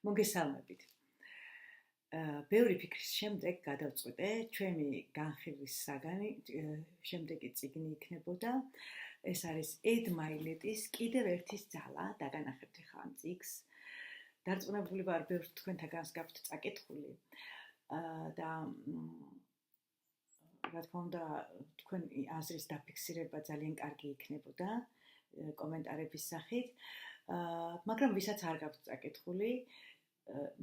მოგესალმებით. ბევრი ფიქრის შემდეგ გადავწყვიტე ჩვენი განხილვის საგანი შემდეგი წიგნი იქნებოდა. ეს არის ედ მაილეტის კიდევ ერთის ძალა, დაგანახებთ ახლა ამ წიგნს. დარწმუნებული ვარ, ბევრ თქვენთაგანს გაქვთ წაკითხული და რა თქმა უნდა, თქვენი აზრის დაფიქსირება ძალიან კარგი იქნებოდა კომენტარების სახით, მაგრამ ვისაც არ გაქვთ წაკითხული,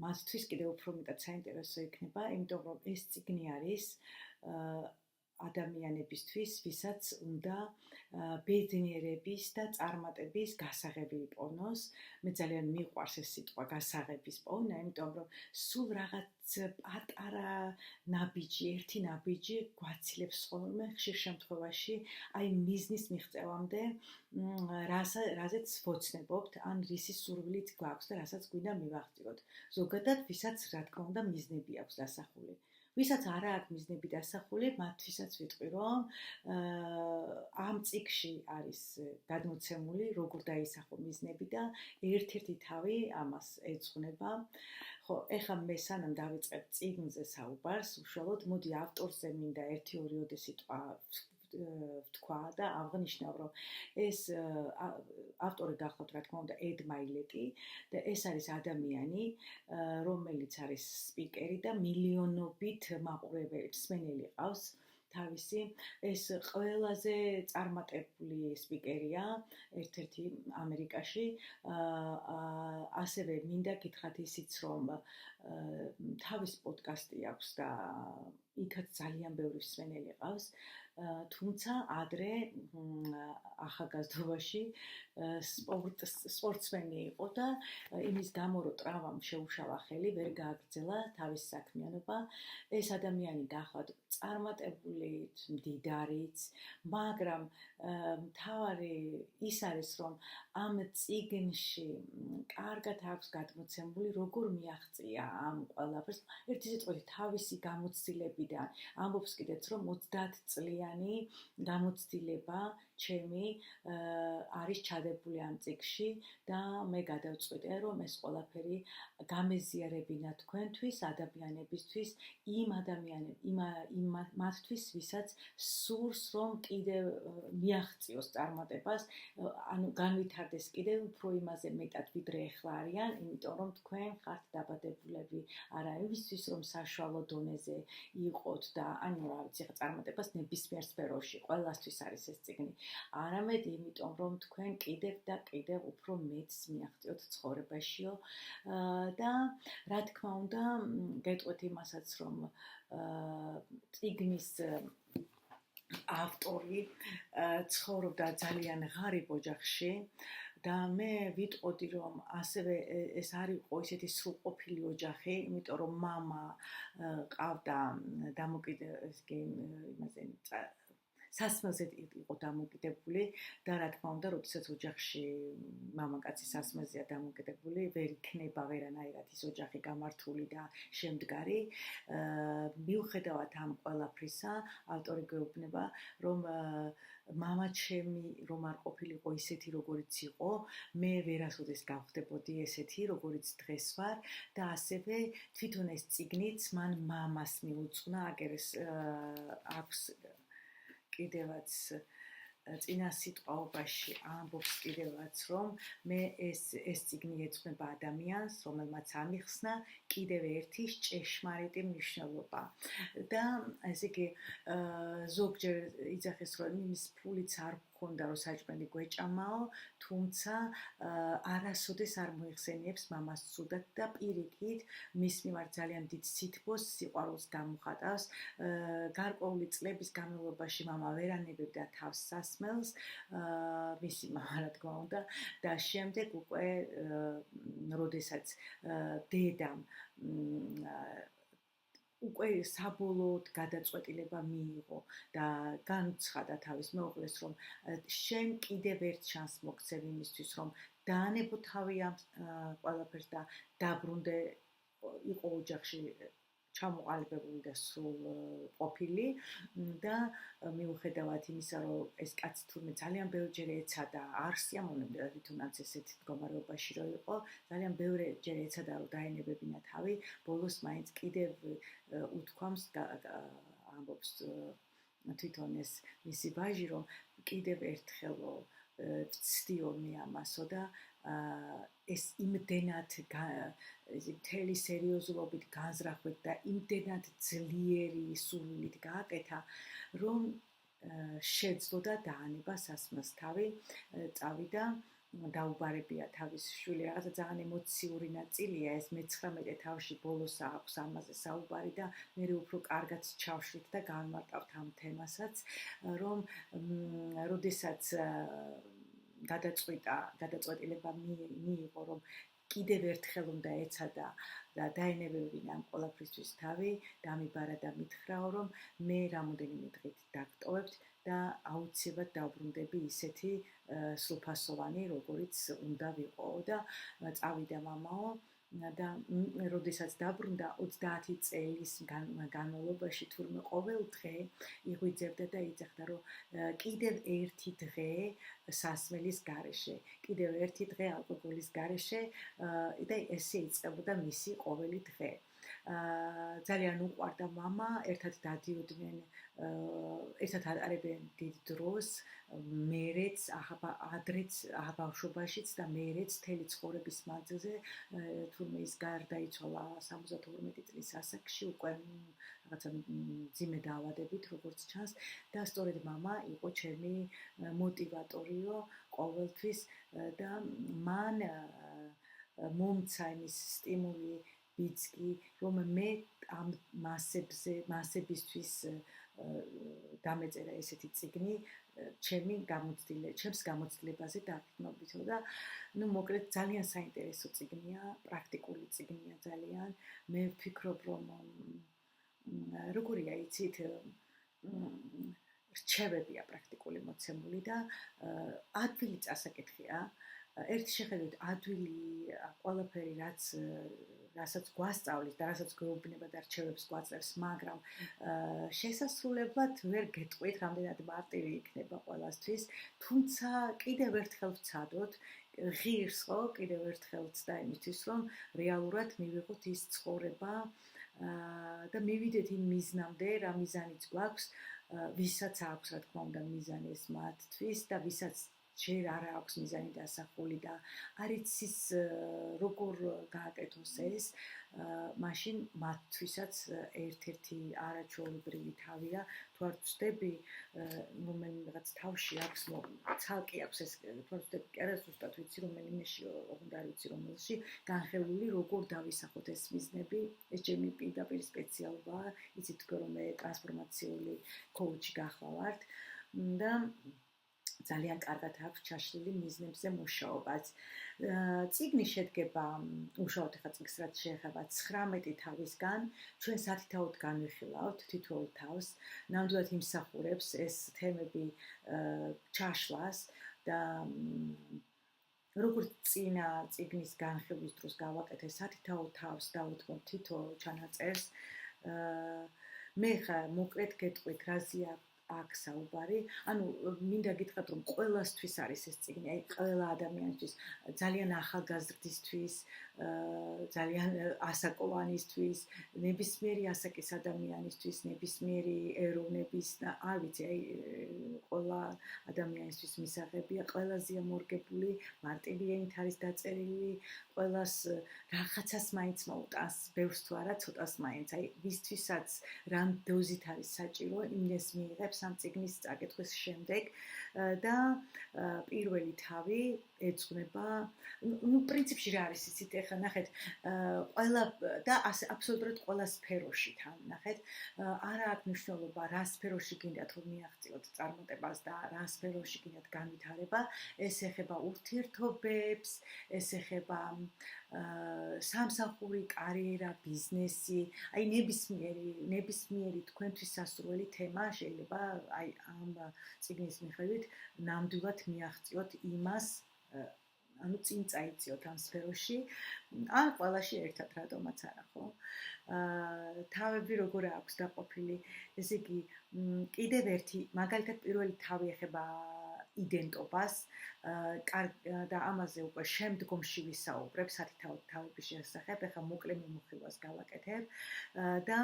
მათთვის კიდევ უფრო მეტად საინტერესო იქნება, იმიტომ რომ ეს წიგნი არის ადამიანებისთვის, ვისაც უნდა ბედნიერების და წარმატების გასაღები იპოვნოს. მე ძალიან მიყვარს ეს სიტყვა გასაღების პოვნა, იმიტომ რომ სულ რაღაც პატარა ნაბიჯი, ერთი ნაბიჯი გვაცილებს ხოლმე ხშირ შემთხვევაში აი მიზნის მიღწევამდე, რაზეც ვოცნებობთ, ან რისი სურვილით გვაქვს და რასაც გვინდა მივაღწიოთ. ზოგადად, ვისაც რა თქმა უნდა მიზნები აქვს დასახული. ვისაც არა აქვს მიზნები დასახული, მათთვისაც ვიტყვი, რომ ამ წიგნში არის გადმოცემული, როგორ დაისახო მიზნები და ერთ-ერთი თავი ამას ეძღვნება. ხო, ეხლა მე სანამ დავიწყებ წიგნზე საუბარს, უშუალოდ მოდი ავტორზე მინდა 1-2 სიტყვა ვთქვა და აღნიშნავ, რომ ეს ავტორი გახლავთ, რა თქმა უნდა, ედ მაილეტი და ეს არის ადამიანი, რომელიც არის სპიკერი და მილიონობით მაყურებელი მსმენელი ყავს თავისი. ეს ყველაზე წარმატებული სპიკერია ერთ-ერთი ამერიკაში. ასევე მინდა გითხრათ ისიც, რომ თავის პოდკასტი აქვს და იქაც ძალიან ბევრი მსმენელი ყავს. თუმცა ადრე ახალგაზრდობაში სპორტსმენი იყო და იმის გამო, რომ ტრავმამ შეუშალა ხელი, ვერ გააგრძელა თავის საქმიანობა. ეს ადამიანი გახლავთ წარმატებულიც, მდიდარიც, მაგრამ მთავარი ის არის, რომ ამ წიგნში კარგად აქვს გადმოცემული, როგორ მიაღწია ამ ყველაფერს. ერთი სიტყვით, თავისი გამოცდილებიდან ამბობს კიდეც, რომ 30 წლიანი გამოცდილება ჩემი არის ჩადებული ამ წიგნში და მე გადავწყვიტე, რომ ეს ყველაფერი გამეზიარებინა თქვენთვის, ადამიანებისთვის, მათთვის, ვისაც სურს, რომ კიდევ მიაღწიოს წარმატებას, ანუ განვითარდეს კიდევ უფრო იმაზე მეტად, ვიდრე ეხლა არიან, იმიტომ რომ თქვენ ხართ დაბადებულები არა იმისთვის, რომ საშუალო დონეზე იყოთ და ანუ რა ვიცი, ხა წარმატებას ნებისმიერ სფეროში, ყველასთვის არის ეს წიგნი. არამედ იმიტომ, რომ თქვენ კიდევ და კიდევ უფრო მეტს მიაღწიოთ ცხოვრებაშიო და რა თქმა უნდა, გეტყვით იმასაც, რომ წიგნის ავტორი ცხოვრობდა ძალიან ღარიბ ოჯახში და მე ვიტყოდი, რომ ასევე ეს არ იყო ისეთი სრულყოფილი ოჯახი, იმიტომ რომ მამა ყავდა სასმელზე იყო დამოკიდებული და რა თქმა უნდა, როდესაც ოჯახში მამაკაცი სასმელზეა დამოკიდებული, ვერ იქნება ვერანაირად ის ოჯახი გამართული და შემდგარი. მიუხედავად ამ ყველაფრისა, ავტორი გვეუბნება, რომ მამა ჩემი რომ არ ყოფილიყო ისეთი, როგორიც იყო, მე ვერასოდეს გავხდებოდი ესეთი, როგორიც დღეს ვარ და ასევე თვითონ ეს წიგნიც მან მამას მიუძღვნა, აგერ აქვს კიდევაც წინა სიტყვაობაში ამბობს კიდევაც, რომ მე ეს წიგნი ეძღვნება ადამიანს, რომელმაც ამიხსნა კიდევ ერთი ჭეშმარიტი მნიშვნელობა. და ესე იგი, ზოგჯერ იძახეს, რომ იმის ფულიც არ ჰქონდა, რომ საჭმელი გვეჭამაო, თუმცა არასოდეს არ მოიხსენიებს მამას ცუდად და პირიქით მის მიმართ ძალიან დიდ სითბოს, სიყვარულს გამოხატავს. გარკვეული წლების განმავლობაში მამა ვერ ანებებდა თავს სასმელს, მისი მამა რა თქმა უნდა და შემდეგ უკვე როდესაც დედამ უკვე საბოლოოდ გადაწყვეტილება მიიღო და განუცხადა თავის მეუღლეს, რომ შენ კიდევ ერთ შანსს მოგცემ იმისთვის, რომ დაანებო თავი ამ ყველაფერს და დაბრუნდე იყო ოჯახში ჩამოყალიბებული და სულ ყოფილი და მიუხედავად იმისა, რომ ეს კაცი თურმე ძალიან ბევრჯერ ეცადა, არ სიამოვნებდა თვითონაც ესეთ მდგომარეობაში რომ იყო, ძალიან ბევრჯერ ეცადა რომ დაენებებინა თავი, ბოლოს მაინც კიდევ უთქვამს ამბობს თვითონ ეს მისი ვაჟი, რომ კიდევ ერთხელო ვცდიო მე ამასო და ეს იმდენად მთელი სერიოზულობით განზრახვით და იმდენად ძლიერი სულით გააკეთა, რომ შეძლო და დაანება სასმელს თავი, წავიდა, დაუბარებია თავის შვილი, რაღაცა ძალიან ემოციური ნაწილია ეს მე-19 თავში ბოლოს აქვს ამაზე საუბარი და მე უფრო კარგად ჩავშლით და განმარტავთ ამ თემასაც, რომ როდესაც გადაწყვეტილება მიიღო, რომ კიდევ ერთხელ უნდა ეცადა და დაენებებინა ამ ყველაფრისთვის თავი, დამიბარა და მითხრაო, რომ მე რამოდენიმე დღით დაგტოვებთ და აუცილებლად დავბრუნდები ისეთი სრულფასოვანი, როგორიც უნდა ვიყო და წავიდა მამაო და როდესაც დაბრუნდა 30 წელის განმავლობაში თურმე ყოველ დღე იღვიძებდა და იძახდა, რომ კიდევ ერთი დღე სასმელის გარეშე, კიდევ ერთი დღე ალკოგოლის გარეშე და ესე იწყებოდა მისი ყოველი დღე. ძალიან უყვარდა მამა, ერთად დადიოდნენ, ერთად ატარებენ დიდ დროს, მერეც, ადრეც, ბავშვობაშიც და მერეც მთელი ცხოვრების მანძილზე, თურმე ის გარდაიცვალა 72 წლის ასაკში, უკვე რაღაცა მძიმე დაავადებით, როგორც ჩანს, და სწორედ მამა იყო ჩემი მოტივატორიო ყოველთვის და მან მომცა იმის სტიმული ბიძგი, რომ მე ამ მასებისთვის დამეწერა ესეთი წიგნი ჩემს გამოცდილებაზე დაფიქრობითო და მოკლედ ძალიან საინტერესო წიგნია, პრაქტიკული წიგნია ძალიან. მე ვფიქრობ, რომ როგორია იცით, რჩევებია პრაქტიკული მოცემული და ადვილი წასაკითხია. ერთი შეხედვით ადვილი ყველაფერი რასაც გვასწავლის და რასაც გვეუბნება და რჩევებს გვაძლევს, მაგრამ შესასრულებლად ვერ გეტყვით, რამდენად მარტივი იქნება ყველასთვის, თუმცა კიდევ ერთხელ ვცადოთ, ღირს ხო, კიდევ ერთხელ ვცდა იმისთვის, რომ რეალურად მივიღოთ ის ცხოვრება და მივიდეთ იმ მიზნამდე, რა მიზანიც გვაქვს, ვისაც აქვს, რა თქმა უნდა, მიზანი ეს მათთვის და ვისაც ჯერ არ აქვს მიზანი დასახული და არ იცის როგორ გააკეთოს ეს, მაშინ მათთვისაც ერთ-ერთი არაჩვეულებრივი თავია, თუ არ ვწდები, რომელიღაც თავში აქვს, ცალკე აქვს ეს, თუ არ ვწდები, კი არა ზუსტად ვიცი, რომელიმეში, ოღონდ არ ვიცი რომელში, განხილული როგორ დავისახოთ ეს მიზნები, ეს ჩემი პირდაპირ სპეციალობაა, იცით თქვენ რომ მე ტრანსფორმაციული კოუჩი გახლავართ და ძალიან კარგად აქვს ჩაშლილი მიზნებზე მუშაობაც. წიგნი შედგება, უშუალოდ ახლა წიგნს რაც შეეხება 19 თავისგან, ჩვენ 10 თავად განვიხილავთ თითოეულ თავს, ნამდვილად იმსახურებს ეს თემები ჩაშლას და როგორც წინა წიგნის განხილვის დროს გავაკეთე 10 თავს დავუთმობ თითო ჩანაწერს. მე ხა მოკლედ გეტყვით რაზეა აქ საუბარი, ანუ მინდა გითხრათ, რომ ყველასთვის არის ეს წიგნი, აი ყველა ადამიანისთვის, ძალიან ახალგაზრდისთვის, ძალიან ასაკოვანისთვის, ნებისმიერი ასაკის ადამიანისთვის, ნებისმიერი ეროვნების, არ ვიცი, აი ყველა ადამიანისთვის მისაღებია, ყველაზეა მორგებული, მარტივი ენით არის დაწერილი, ყველას რაღაცას მაინც მოუტანს, ბევრს თუ არა, ცოტას მაინც, აი ვისთვისაც რამ დოზით არის საჭირო, იმას მიიღებს ამ წიგნის წაკითხვის შემდეგ და პირველი თავი ეძღვნება, პრინციპში რა არის იცით, ეხლა ნახეთ, ყველა და აბსოლუტურად ყველა სფეროში თან, ნახეთ, არა აქვს მნიშვნელობა რა სფეროში გინდათ რომ მიაღწიოთ წარმატებას და რა სფეროში გინდათ განვითარება, ეს ეხება ურთიერთობებს, ეს ეხება სამსახური, კარიერა, ბიზნესი, აი ნებისმიერი თქვენთვის სასურველი თემა შეიძლება აი ამ წიგნის მიხედვით ნამდვილად მიაღწიოთ იმას ანუ წინ წაიწიოთ ამ სფეროში, ან ყველაში ერთად რატომაც არა, ხო? თავები როგორ აქვს დაყოფილი, ესე იგი, კიდევ ერთი, მაგალითად პირველი თავი ეხება იდენტობას, და ამაზე უკვე შემდგომში ვისაუბრებ სათითაოდ თავების შესახებ, ეხლა მოკლე მიმოხილვას გავაკეთებ და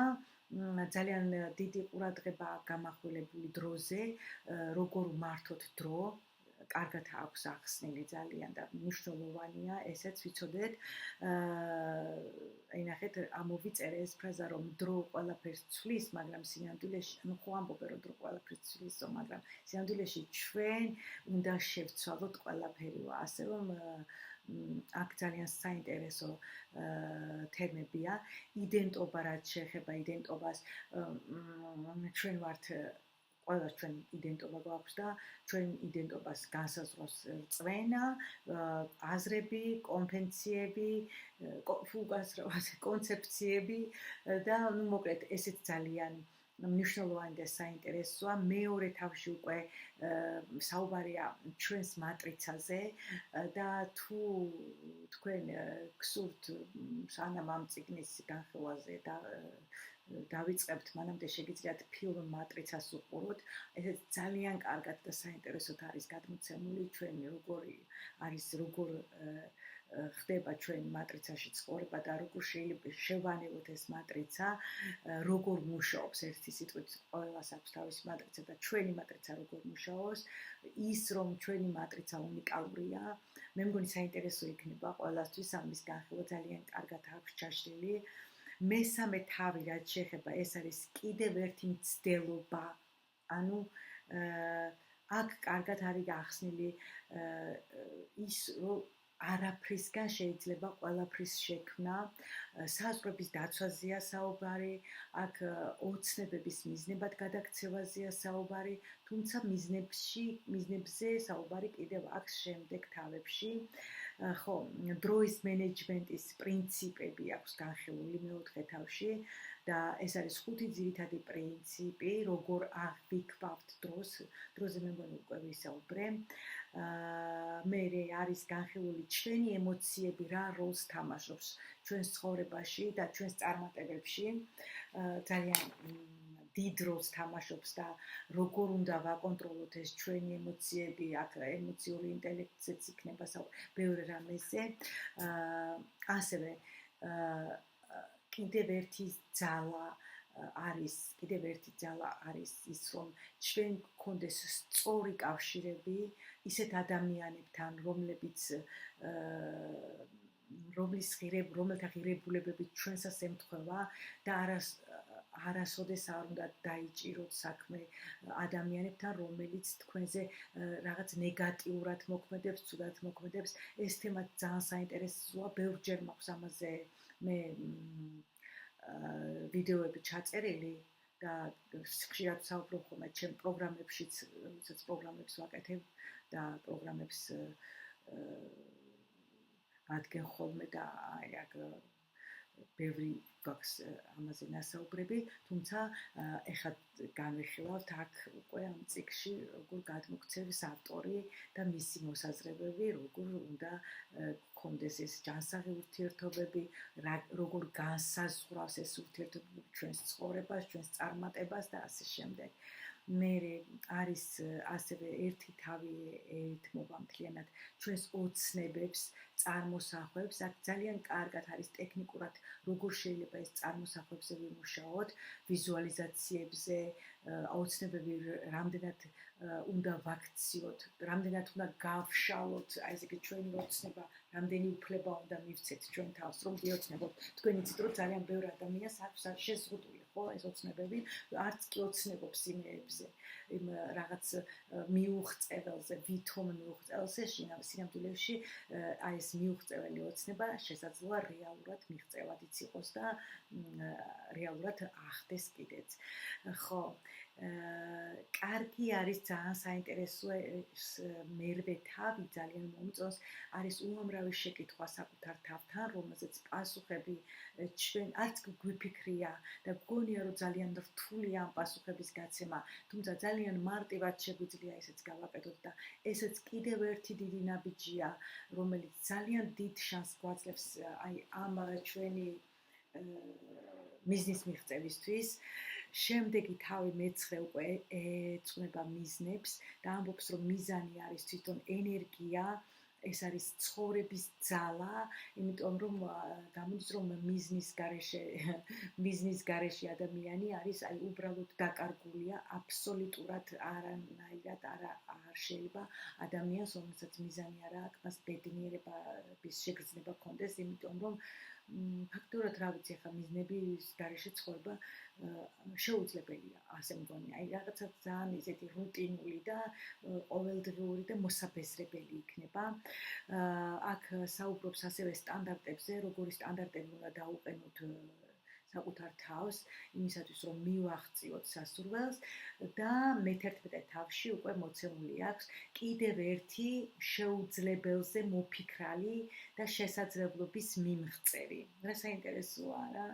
ძალიან დიდი ყურადღება გამახვილებული დროზე, როგორ მართოთ დრო, კარგად აქვს ახსნილი ძალიან და მნიშვნელოვანია, ესეც ვიცოდეთ. ნახეთ, ამოვიწერე ეს ფრაზა, რომ დრო ყველაფერს ცვლის, მაგრამ სინამდვილეში, ანუ ხო ამბობენ, რომ დრო ყველაფერს ცვლის, მაგრამ სინამდვილეში ჩვენ უნდა შევცვალოთ ყველაფერი, ასე რომ აქ ძალიან საინტერესო თემებია. იდენტობა, რაც შეეხება იდენტობას, ჩვენ ვართ ყველა ჩვენ იდენტობა გვაქვს და ჩვენ იდენტობას განსაზღვრავს რწმენა, აზრები, კონვენციები, კონცეფციები და მოკლედ ესეც ძალიან მნიშვნელოვანი და საინტერესოა. მეორე თავში უკვე საუბარია ჩვენს მატრიცაზე და თუ თქვენ გსურთ სანამ ამ წიგნის განხილვაზე და დავიწყებთ, მანამდე შეგიძლიათ ფილმ მატრიცას უყუროთ. ესეც ძალიან კარგად და საინტერესოდ არის გადმოცემული, ჩვენ როგორ ხდება ჩვენ მატრიცაში ცხოვრება და როგორ შეიძლება შევანელოთ ეს მატრიცა, როგორ მუშაობს ერთი სიტყვით, ყველას აქვს თავისი მატრიცა და ჩვენი მატრიცა როგორ მუშაობს, ის რომ ჩვენი მატრიცა უნიკალურია, მე მგონი საინტერესო იქნება ყველასთვის ამის განხილვა ძალიან კარგად აქვს ჩაშლილი. მესამე თავი, რაც შეეხება, ეს არის კიდევ ერთი მცდელობა. ანუ აქ კარგად არის ახსნილი ის, რომ არაფრისგან შეიძლება ყველაფრის შექმნა, საზღვრების დაცვაზეა საუბარი, აქ ოცნებების მიზნებად გადაქცევაზეა საუბარი, თუმცა მიზნებზე საუბარი კიდევ აქვს შემდეგ თავებში. ხო, დროის მენეჯმენტის პრინციპები აქვს განხილული მეოთხე თავში და ეს არის 5 ძირითადი პრინციპი, როგორ ვიქვავთ დროს. დროზე მე მგონი უკვე ვისაუბრე. მერე არის განხილული ჩვენი ემოციები რა როლს თამაშობს ჩვენს ცხოვრებაში და ჩვენს წარმატებებში. ძალიან დიდ როლს თამაშობს და როგორ უნდა ვაკონტროლოთ ეს ჩვენი ემოციები, აქ ემოციური ინტელექტზეც იქნება ბევრი რამეზე. ასევე კიდევ ერთი ძალა არის ის, რომ ჩვენ გქონდეს სწორი კავშირები ისეთ ადამიანებთან, რომელთა ღირებულებებით ჩვენსაც ემთხვევა და არასოდეს არ უნდა დაიჭიროთ საქმე ადამიანებთან, რომელიც თქვენზე რაღაც ნეგატიურად მოქმედებს, ცუდად მოქმედებს. ეს თემა ძალიან საინტერესოა, ბევრჯერ მაქვს ამაზე მე ვიდეოები ჩაწერილი და ხშირად ვსაუბრობ ხოლმე ჩემ პროგრამებშიც, როდესაც პროგრამებს ვაკეთებ და პროგრამებს ადგენ ხოლმე და აქ ბევრი გვაქვს ამაზე ნასაუბრები, თუმცა ეხლა განვიხილავთ აქ უკვე ამ წიგნში როგორ გადმოქცევის ავტორი და მისი მოსაზრებები, როგორ უნდა გქონდეს ეს ჯანსაღი ურთიერთობები, როგორ განსაზღვრავს ეს ურთიერთობები ჩვენს ცხოვრებას, ჩვენს წარმატებას და ასე შემდეგ. მერე არის ასევე ერთი თავი ეთმობა მთლიანად ჩვენს ოცნებებს, წარმოსახვებს. აქ ძალიან კარგად არის ტექნიკურად როგორ შეიძლება ეს წარმოსახვებზე ვიმუშაოთ, ვიზუალიზაციებზე, ოცნებები რამდენად უნდა ვაქციოთ, რამდენად უნდა გავშალოთ, აი ესე იგი ჩვენი ოცნება, რამდენი უფლება უნდა მივცეთ ჩვენ თავს, რომ ვიოცნებოთ. თქვენ იცით, რომ ძალიან ბევრი ადამიანს აქვს შეზღუდული, ხო, ეს ოცნებები, არც კი ოცნებობს იმეებზე, იმ რაღაც მიუღწეველზე, ვითომ მიუღწეველზე, სინამდვილეში აი ეს მიუღწეველი ოცნება შესაძლოა რეალურად მიღწევადიც იყოს და რეალურად ახდეს კიდეც. ხო, კარგი არის ძალიან საინტერესო მერვე თავი ძალიან მომწონს არის უამრავი შეკითხვა საკუთარ თავთან რომელზეც პასუხები ჩვენ არც გვიფიქრია და გგონია რომ ძალიან რთულია ამ პასუხების გაცემა თუმცა ძალიან მარტივად შეგვიძლია ესეც გავაკეთოთ და ესეც კიდევ ერთი დიდი ნაბიჯია რომელიც ძალიან დიდ შანსს გვაძლევს აი ამ ჩვენი მიზნის მიღწევისთვის შემდეგი თავი მეცხრე უკვე ეწუნება მიზნებს და ამბობს რომ მიზანი არის თვითონ ენერგია ეს არის ცხოვრების ძალა იმიტომ რომ გამოდის რომ მიზნის გარეშე ადამიანი არის აი უბრალოდ დაკარგულია აბსოლუტურად არანაირად არ შეიძლება ადამიანს რომელსაც მიზანი არ აქვს მას ბედნიერების შეგრძნება ჰქონდეს იმიტომ რომ ფაქტურად რა ვიცი ახლა მიზნების გარეშე ცხოვრება შეუძლებელია ასე მგონია აი რაღაცა ძალიან ისეთი რუტინული და ყოველდღიური და მოსაბეზრებელი იქნება აქ საუბრობს ასევე სტანდარტებზე როგორი სტანდარტები უნდა დაუყენოთ საკუთარ თავს იმისათვის რომ მივაღწიოთ სასურველს და მე-11 თავში უკვე მოცემული აქვს კიდევ ერთი შეუძლებელზე მოფიქრალი და შესაძლებლობის მიმღწევი რა საინტერესოა რა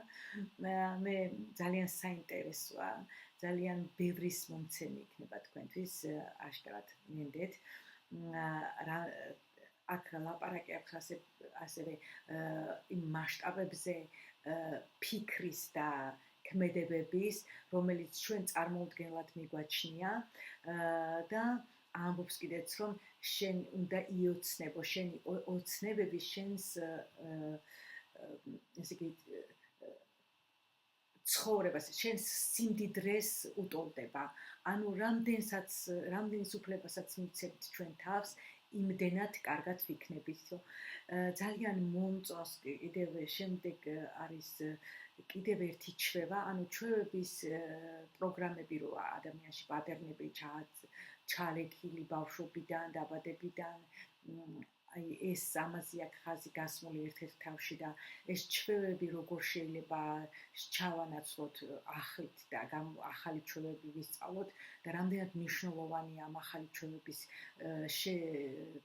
მე ძალიან საინტერესოა ძალიან ბევრის მომცემი იქნება თქვენთვის აშკარად მინდეთ აქ ლაპარაკი აქვს ასევე იმ მასშტაბებზე ფიქრის და ქმედებების, რომელიც ჩვენ წარმოუდგენლად მიგვაჩნია და ამბობს კიდეც რომ შენ უნდა იოცნებო, შენი ოცნებები შენს ესე იგი ცხოვრებას, შენს სიმდიდრეს უტოლდება. ანუ რამდენის უფლებასაც მიცემთ ჩვენ თავს, იმდენად კარგად ვიქნებით. ძალიან მომწონს კიდევ შემდეგ არის კიდევ ერთი ჩვევა, ანუ ჩვევების პროგრამები რო ადამიანში პატერნები ჩალექილი ბავშვობიდან, დაბადებიდან აი ეს ამაზე აქ ხაზი გასმული ერთ-ერთ თავში და ეს ჩვევები როგორ შეიძლება ჩავანაცვლოთ ახლით და ახალი ჩვევები ვისწავლოთ და რამდენად მნიშვნელოვანია ამ ახალი ჩვევების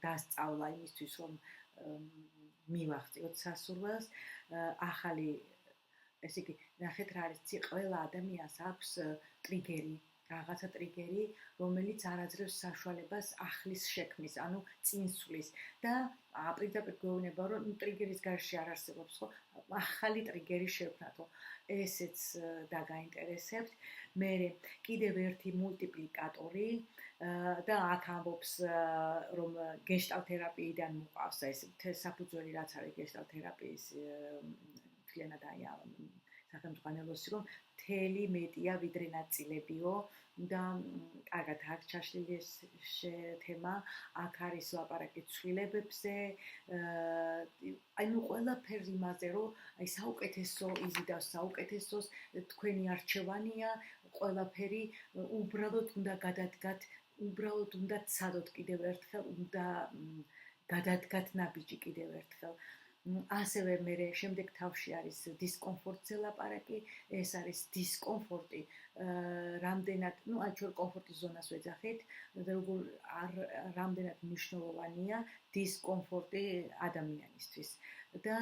დასწავლა იმისთვის რომ მივაღწიოთ სასურველს ახალი ესე იგი ნახეთ რა არის ყველა ადამიანს აქვს ტრიგერი რაღაცა ტრიგერი, რომელიც არაძლევს საშუალებას ახლის შექმნის, ანუ წინსვლის და პირდაპირ გვეუბნება, რომ ტრიგერის გარშე არ არსებობს, ხო, ახალი ტრიგერი შევქმნათო. ესეც დაგაინტერესებთ. მერე კიდევ ერთი მულტიპლიკატორი და აქ ამბობს, რომ გეშტალთერაპიიდან მოყავს ეს საფუძველი რაც არის გეშტალთერაპიის მთლიანად აი სახელმძღვანელოსი რომ მთელი მეტია ვიდრე ნაწილებიო და კარგად აქ ჩაშლილი ეს თემა აქ არის ლაპარაკი ცვლილებებზე აი ნუ ყველაფერს იმაზე რომ აი საუკეთესო იზიდავს საუკეთესოს თქვენი არჩევანია ყველაფერი უბრალოდ უნდა გადადგათ უბრალოდ უნდა ცადოთ კიდევ ერთხელ უნდა გადადგათ ნაბიჯი კიდევ ერთხელ ასევე მე შემდეგ თავში არის დისკომფორტზე ლაპარაკი, ეს არის დისკომფორტი, რამდენად, ну, აი ჩვენ კომფორტის ზონას ვეძახით, როგორ რამდენად მნიშვნელოვანია დისკომფორტი ადამიანისთვის და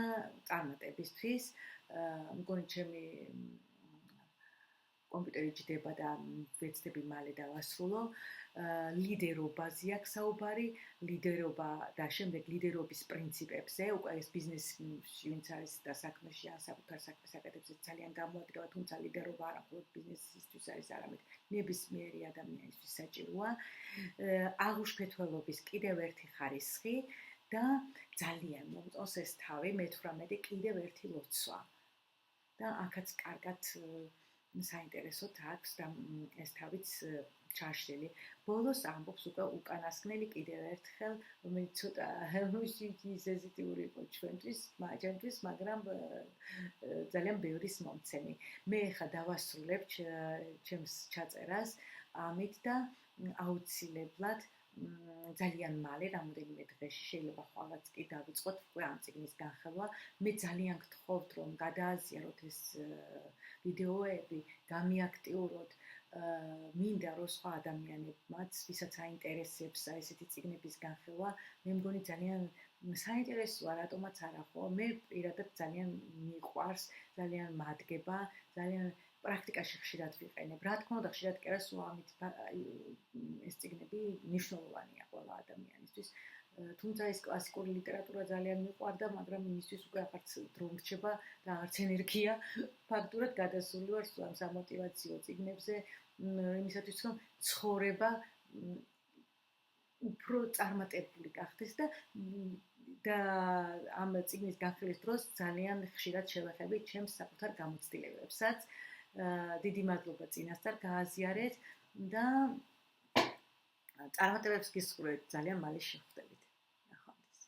წარმატებისთვის, მგონი ჩემი კომპიუტერი ჯდება და ვეცდები მალე დავასრულო. ლიდერობაზე აქვს საუბარი, ლიდერობა და შემდეგ ლიდერობის პრინციპებზე, უკვე ეს ბიზნესში ვინც არის და საქმეში ან საკუთარ საქმეს აკეთებს ძალიან გამოადგება, თუმცა ლიდერობა არა მხოლოდ ბიზნესისთვის არის, არამედ ნებისმიერი ადამიანისთვის საჭიროა. აღუშფეთველობის კიდევ ერთი ხარისხი და ძალიან მომწონს ეს თავი, მე-18 კიდევ ერთი ლოცვა. და აქაც კარგად საინტერესოდ აქვს და ეს თავიც ჩაშლილი. ბოლოს ამბობს უკვე უკანასკნელი კიდევ ერთხელ, რომელიც ცოტა სენსიტიური იყო ჩვენთვის, მაგრამ ძალიან ბევრის მომცემი. მე ხა დავასრულებ ჩემს ჩაწერას ამით და აუცილებლად ძალიან მალე, რამოდენიმე დღეში შეიძლება ხვალაც კი დავიწყოთ უკვე ამ წიგნის განხილვა. მე ძალიან გთხოვთ, რომ გადააზიაროთ ეს ვიდეოები, გამიაქტიუროთ მინდა რომ სხვა ადამიანებმაც, ვისაც აინტერესებს ესეთი წიგნების განხილვა, მე მგონი ძალიან საინტერესოა, რატომაც არა ხო? მე პირადად ძალიან მიყვარს, ძალიან მადგება, ძალიან პრაქტიკაში ხშირად ვიყენებ. რა თქმა უნდა, ხშირად კი არა, სულ ამით ეს წიგნები მნიშვნელოვანია ყველა ადამიანისთვის. თუმცა ეს კლასიკური ლიტერატურა ძალიან მიყვარდა, მაგრამ იმისთვის უკვე აღარც დრო მრჩება და აღარც ენერგია ფაქტურად გადასული ვარ ამ სამოტივაციო წიგნებზე, იმისათვის რომ ცხოვრება უფრო წარმატებული გახდეს და ამ წიგნის განხილვის დროს ძალიან ხშირად შევეხებით ჩემს საკუთარ გამოცდილებებსაც. დიდი მადლობა წინასწარ გააზიარეთ და წარმატებებს გისურვებთ ძალიან მალე შევხვდებით.